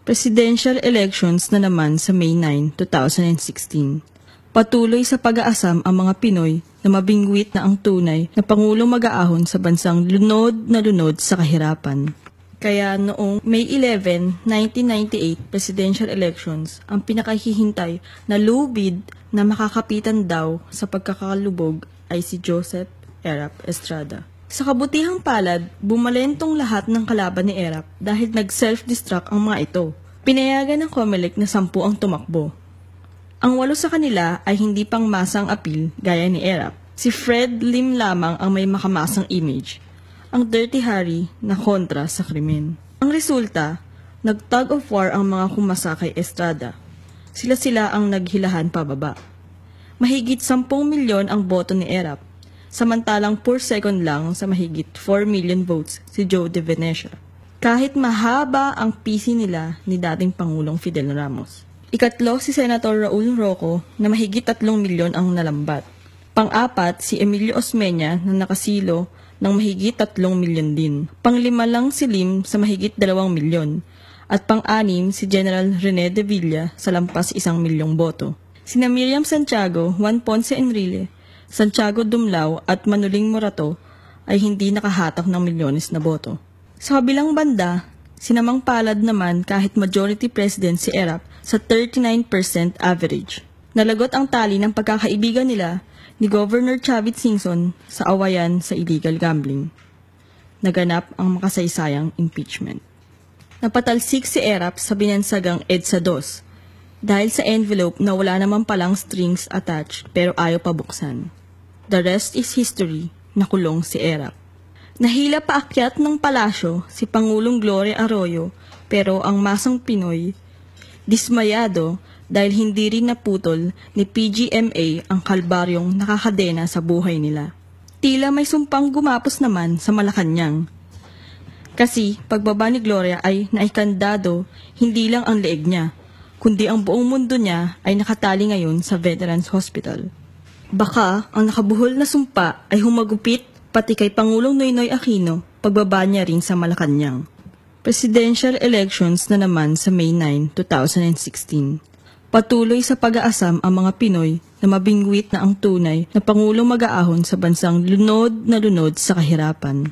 Presidential elections na naman sa May 9, 2016. Patuloy sa pag-aasam ang mga Pinoy na mabingwit na ang tunay na Pangulong mag-aahon sa bansang lunod na lunod sa kahirapan. Kaya noong May 11, 1998 presidential elections, ang pinakahihintay na lubid na makakapitan daw sa pagkakalubog ay si Joseph Erap Estrada. Sa kabutihang palad, bumalentong lahat ng kalaban ni Erap dahil nag-self-destruct ang mga ito. Pinayagan ng COMELEC na 10 ang tumakbo. Ang 8 sa kanila ay hindi pang masang appeal gaya ni Erap. Si Fred Lim lamang ang may makamasang image, ang Dirty Harry na kontra sa krimen. Ang resulta, nag-tug of war ang mga kumasa kay Estrada. Sila ang naghilahan pababa. Mahigit 10 milyon ang boto ni Erap, samantalang per second lang sa mahigit 4 million votes si Joe De Venecia. Kahit mahaba ang PC nila ni dating Pangulong Fidel Ramos. Ikatlo si Senator Raul Roco na mahigit 3 milyon ang nalambat. Pang-apat si Emilio Osmeña na nakasilo ng mahigit 3 milyon din. Pang-5 lang si Lim sa mahigit 2 milyon. At pang-6 si General Rene de Villa sa lampas 1 milyong boto. Sina Miriam Santiago, Juan Ponce Enrile, Santiago Dumlao at Manuling Morato ay hindi nakahatak ng milyones na boto. Sa kabilang banda, sinamang palad naman kahit majority president si Erap sa 39% average. Nalagot ang tali ng pagkakaibigan nila ni Governor Chavit Singson sa awayan sa illegal gambling. Naganap ang makasaysayang impeachment. Napatalsik si Erap sa binansagang EDSA 2 dahil sa envelope na wala naman palang strings attached pero ayaw pa buksan. The rest is history, nakulong si Erap. Nahila paakyat ng palasyo si Pangulong Gloria Arroyo pero ang masang Pinoy, dismayado dahil hindi rin naputol ni PGMA ang kalbaryong nakakadena sa buhay nila. Tila may sumpang gumapos naman sa Malacanang. Kasi pagbaba ni Gloria ay naikandado hindi lang ang leeg niya, kundi ang buong mundo niya ay nakatali ngayon sa Veterans Hospital. Baka ang nakabuhol na sumpa ay humagupit pati kay Pangulong Noynoy Aquino pagbaba niya rin sa Malacanang. Presidential elections na naman sa May 9, 2016. Patuloy sa pag-aasam ang mga Pinoy na mabingwit na ang tunay na Pangulong mag-aahon sa bansang lunod na lunod sa kahirapan.